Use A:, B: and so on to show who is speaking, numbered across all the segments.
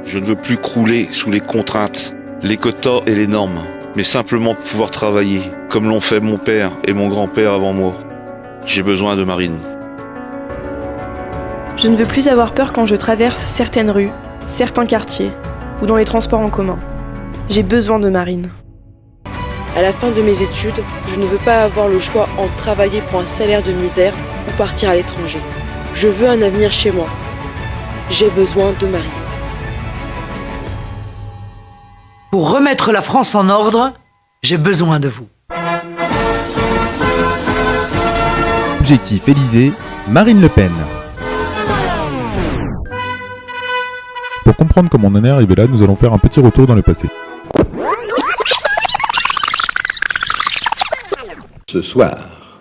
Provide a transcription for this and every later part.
A: Je ne veux plus crouler sous les contraintes, les quotas et les normes, mais simplement pouvoir travailler, comme l'ont fait mon père et mon grand-père avant moi. J'ai besoin de Marine.
B: Je ne veux plus avoir peur quand je traverse certaines rues, certains quartiers, ou dans les transports en commun. J'ai besoin de Marine.
C: À la fin de mes études, je ne veux pas avoir le choix entre travailler pour un salaire de misère ou partir à l'étranger. Je veux un avenir chez moi. J'ai besoin de Marine.
D: Pour remettre la France en ordre, j'ai besoin de vous.
E: Objectif Élysée, Marine Le Pen. Pour comprendre comment on en est arrivé là, nous allons faire un petit retour dans le passé.
F: Ce soir,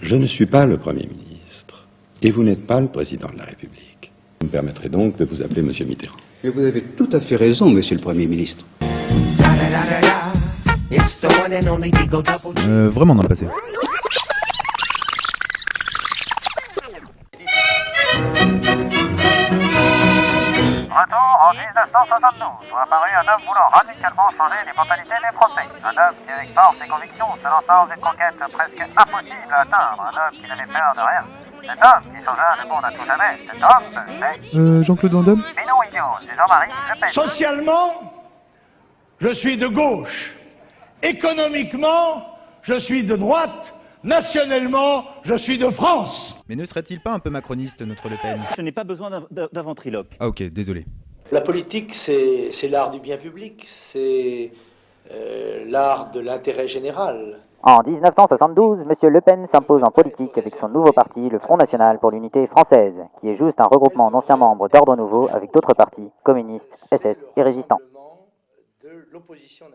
F: je ne suis pas le Premier ministre et vous n'êtes pas le Président de la République. Vous me permettrez donc de vous appeler Monsieur Mitterrand.
G: Mais vous avez tout à fait raison, Monsieur le Premier ministre.
E: Vraiment dans le passé.
H: Retour en 1972, où apparut un homme voulant radicalement changer les mentalités des Français. Un homme qui, avec force et conviction, se lança dans une conquête presque impossible à atteindre. Un homme qui n'avait peur de rien. Cet homme qui changea le monde à tout jamais. Cet homme, c'est...
E: Jean-Claude Van Damme ?
H: Mais non, idiot, c'est Jean-Marie Le Pen.
I: Socialement, je suis de gauche. Économiquement, je suis de droite. Nationalement, je suis de France.
E: Mais ne serait-il pas un peu macroniste, notre Le Pen ?
J: Je n'ai pas besoin d'un ventriloque.
E: Ah ok, désolé.
K: La politique, c'est l'art du bien public, c'est l'art de l'intérêt général.
L: En 1972, M. Le Pen s'impose en politique avec son nouveau parti, le Front National pour l'Unité Française, qui est juste un regroupement d'anciens membres d'Ordre Nouveau avec d'autres partis, communistes, SS et résistants.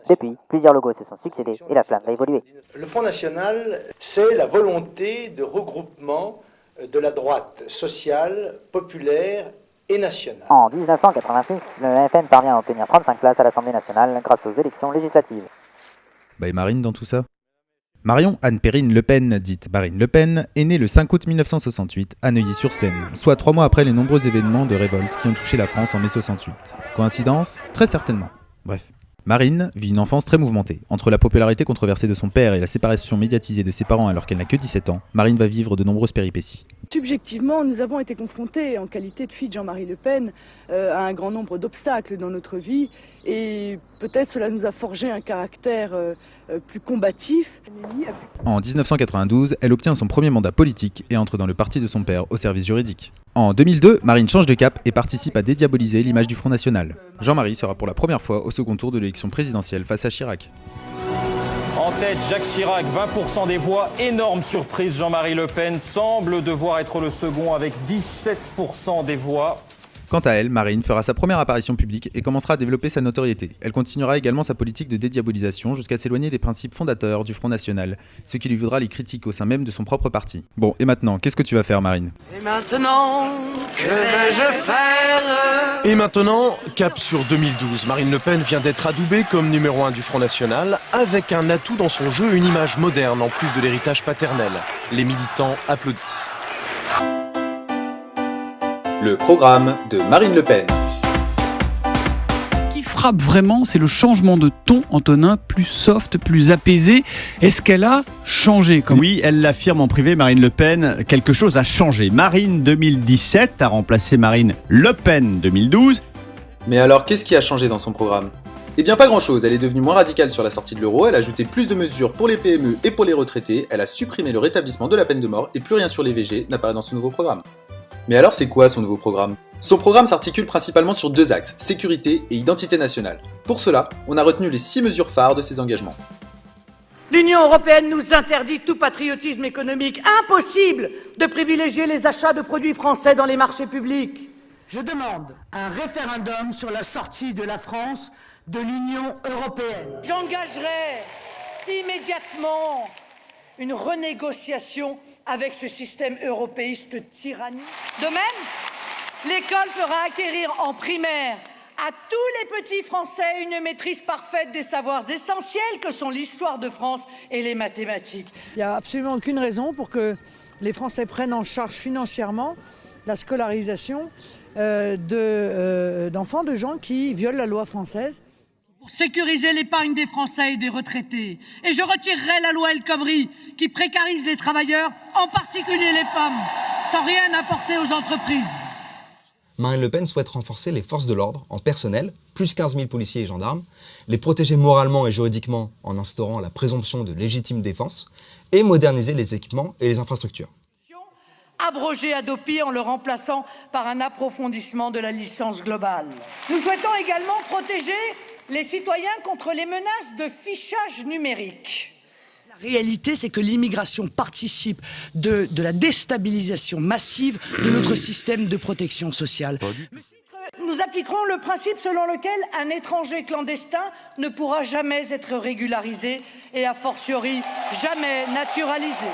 L: Depuis, plusieurs logos se sont succédés et la flamme va évoluer.
K: Le Front National, c'est la volonté de regroupement de la droite sociale, populaire et nationale.
L: En 1986, le FN parvient à obtenir 35 places à l'Assemblée nationale grâce aux élections législatives.
E: Bah et Marine dans tout ça ? Marion Anne-Perrine Le Pen, dite Marine Le Pen, est née le 5 août 1968 à Neuilly-sur-Seine, soit 3 mois après les nombreux événements de révolte qui ont touché la France en mai 68. Coïncidence ? Très certainement. Bref. Marine vit une enfance très mouvementée. Entre la popularité controversée de son père et la séparation médiatisée de ses parents alors qu'elle n'a que 17 ans, Marine va vivre de nombreuses péripéties.
M: Subjectivement, nous avons été confrontés, en qualité de fille de Jean-Marie Le Pen, à un grand nombre d'obstacles dans notre vie. Et peut-être cela nous a forgé un caractère plus combatif.
E: En 1992, elle obtient son premier mandat politique et entre dans le parti de son père au service juridique. En 2002, Marine change de cap et participe à dédiaboliser l'image du Front National. Jean-Marie sera pour la première fois au second tour de l'élection présidentielle face à Chirac.
N: En tête, Jacques Chirac, 20% des voix. Énorme surprise, Jean-Marie Le Pen semble devoir être le second avec 17% des voix.
E: Quant à elle, Marine fera sa première apparition publique et commencera à développer sa notoriété. Elle continuera également sa politique de dédiabolisation jusqu'à s'éloigner des principes fondateurs du Front National, ce qui lui vaudra les critiques au sein même de son propre parti. Bon, et maintenant, qu'est-ce que tu vas faire, Marine ?
O: Et maintenant, que vais-je faire ?
P: Et maintenant, cap sur 2012. Marine Le Pen vient d'être adoubée comme numéro 1 du Front National, avec un atout dans son jeu, une image moderne en plus de l'héritage paternel. Les militants applaudissent.
E: Le programme de Marine Le Pen.
Q: Ce qui frappe vraiment, c'est le changement de ton, Antonin, plus soft, plus apaisé. Est-ce qu'elle a changé
J: Oui, elle l'affirme en privé, Marine Le Pen, quelque chose a changé. Marine 2017 a remplacé Marine Le Pen 2012.
E: Mais alors, qu'est-ce qui a changé dans son programme ? Eh bien pas grand-chose, elle est devenue moins radicale sur la sortie de l'euro, elle a ajouté plus de mesures pour les PME et pour les retraités, elle a supprimé le rétablissement de la peine de mort et plus rien sur les VG n'apparaît dans ce nouveau programme. Mais alors c'est quoi son nouveau programme ? Son programme s'articule principalement sur 2 axes, sécurité et identité nationale. Pour cela, on a retenu les 6 mesures phares de ses engagements.
O: L'Union européenne nous interdit tout patriotisme économique. Impossible de privilégier les achats de produits français dans les marchés publics.
D: Je demande un référendum sur la sortie de la France de l'Union européenne.
R: J'engagerai immédiatement une renégociation avec ce système européiste tyrannique. De même, l'école fera acquérir en primaire à tous les petits Français une maîtrise parfaite des savoirs essentiels que sont l'histoire de France et les mathématiques.
M: Il n'y a absolument aucune raison pour que les Français prennent en charge financièrement la scolarisation
O: d'enfants, de gens qui violent la loi française.
R: Pour sécuriser l'épargne des Français et des retraités. Et je retirerai la loi El Khomri qui précarise les travailleurs, en particulier les femmes, sans rien apporter aux entreprises.
S: Marine Le Pen souhaite renforcer les forces de l'ordre en personnel, plus 15 000 policiers et gendarmes, les protéger moralement et juridiquement en instaurant la présomption de légitime défense et moderniser les équipements et les infrastructures.
R: Abroger Hadopi en le remplaçant par un approfondissement de la licence globale. Nous souhaitons également protéger les citoyens contre les menaces de fichage numérique.
O: La réalité, c'est que l'immigration participe de la déstabilisation massive de notre système de protection sociale.
R: Nous appliquerons le principe selon lequel un étranger clandestin ne pourra jamais être régularisé et a fortiori jamais naturalisé.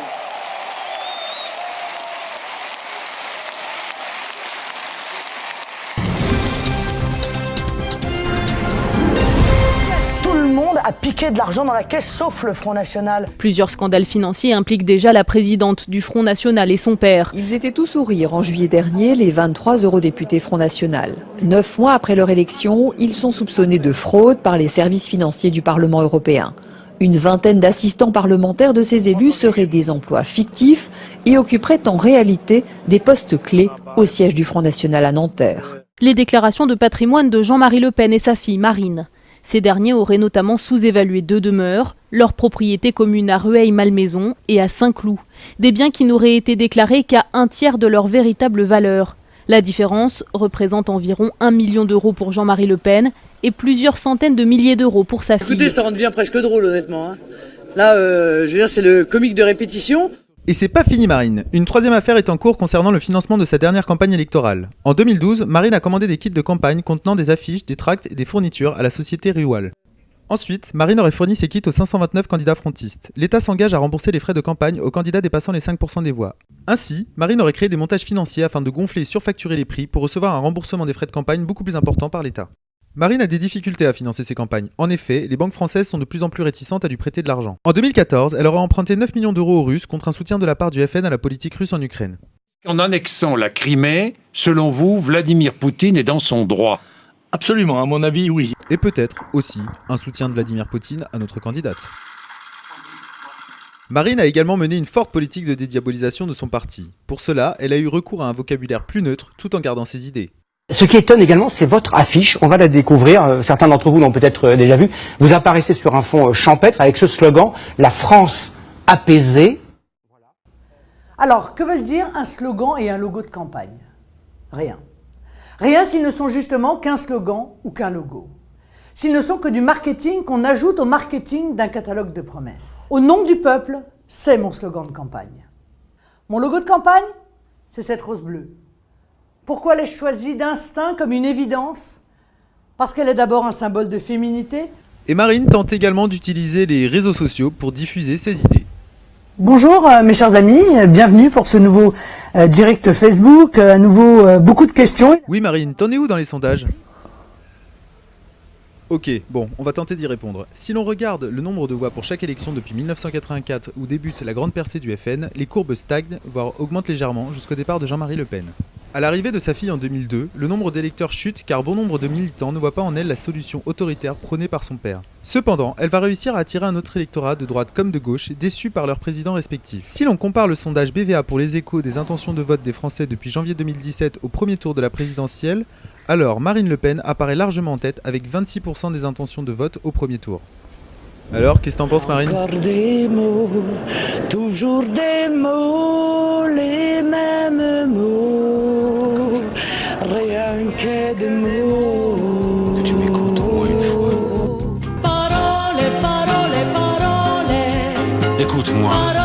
O: A piqué de l'argent dans la caisse, sauf le Front National.
T: Plusieurs scandales financiers impliquent déjà la présidente du Front National et son père.
U: Ils étaient tous sourires en juillet dernier, les 23 eurodéputés Front National. 9 mois après leur élection, ils sont soupçonnés de fraude par les services financiers du Parlement européen. Une vingtaine d'assistants parlementaires de ces élus seraient des emplois fictifs et occuperaient en réalité des postes clés au siège du Front National à Nanterre.
T: Les déclarations de patrimoine de Jean-Marie Le Pen et sa fille Marine. Ces derniers auraient notamment sous-évalué 2 demeures, leur propriété commune à Rueil-Malmaison et à Saint-Cloud. Des biens qui n'auraient été déclarés qu'à 1/3 de leur véritable valeur. La différence représente environ 1 million d'euros pour Jean-Marie Le Pen et plusieurs centaines de milliers d'euros pour sa fille.
O: Écoutez, ça en devient presque drôle honnêtement. Là, je veux dire, c'est le comique de répétition.
E: Et c'est pas fini Marine. Une troisième affaire est en cours concernant le financement de sa dernière campagne électorale. En 2012, Marine a commandé des kits de campagne contenant des affiches, des tracts et des fournitures à la société Riwal. Ensuite, Marine aurait fourni ses kits aux 529 candidats frontistes. L'État s'engage à rembourser les frais de campagne aux candidats dépassant les 5% des voix. Ainsi, Marine aurait créé des montages financiers afin de gonfler et surfacturer les prix pour recevoir un remboursement des frais de campagne beaucoup plus important par l'État. Marine a des difficultés à financer ses campagnes. En effet, les banques françaises sont de plus en plus réticentes à lui prêter de l'argent. En 2014, elle aurait emprunté 9 millions d'euros aux Russes contre un soutien de la part du FN à la politique russe en Ukraine.
V: En annexant la Crimée, selon vous, Vladimir Poutine est dans son droit?
W: Absolument, à mon avis, oui.
E: Et peut-être aussi un soutien de Vladimir Poutine à notre candidate. Marine a également mené une forte politique de dédiabolisation de son parti. Pour cela, elle a eu recours à un vocabulaire plus neutre tout en gardant ses idées.
X: Ce qui étonne également, c'est votre affiche. On va la découvrir. Certains d'entre vous l'ont peut-être déjà vu. Vous apparaissez sur un fond champêtre avec ce slogan « La France apaisée ».
O: Alors, que veulent dire un slogan et un logo de campagne? Rien. Rien s'ils ne sont justement qu'un slogan ou qu'un logo. S'ils ne sont que du marketing qu'on ajoute au marketing d'un catalogue de promesses. Au nom du peuple, c'est mon slogan de campagne. Mon logo de campagne, c'est cette rose bleue. Pourquoi l'ai-je choisie d'instinct comme une évidence? Parce qu'elle est d'abord un symbole de féminité.
E: Et Marine tente également d'utiliser les réseaux sociaux pour diffuser ses idées.
O: Bonjour mes chers amis, bienvenue pour ce nouveau direct Facebook, à nouveau beaucoup de questions.
E: Oui Marine, t'en es où dans les sondages? Ok, bon, on va tenter d'y répondre. Si l'on regarde le nombre de voix pour chaque élection depuis 1984 où débute la grande percée du FN, les courbes stagnent, voire augmentent légèrement jusqu'au départ de Jean-Marie Le Pen. À l'arrivée de sa fille en 2002, le nombre d'électeurs chute car bon nombre de militants ne voient pas en elle la solution autoritaire prônée par son père. Cependant, elle va réussir à attirer un autre électorat de droite comme de gauche, déçu par leurs présidents respectifs. Si l'on compare le sondage BVA pour les Échos des intentions de vote des Français depuis janvier 2017 au premier tour de la présidentielle, alors Marine Le Pen apparaît largement en tête avec 26% des intentions de vote au premier tour. Alors, qu'est-ce que t'en penses Marine?
O: Encore des mots, toujours des mots, les mêmes mots, rien que des mots.
W: Tu m'écoutes au moins une fois.
R: Parole, parole, parole.
W: Écoute-moi.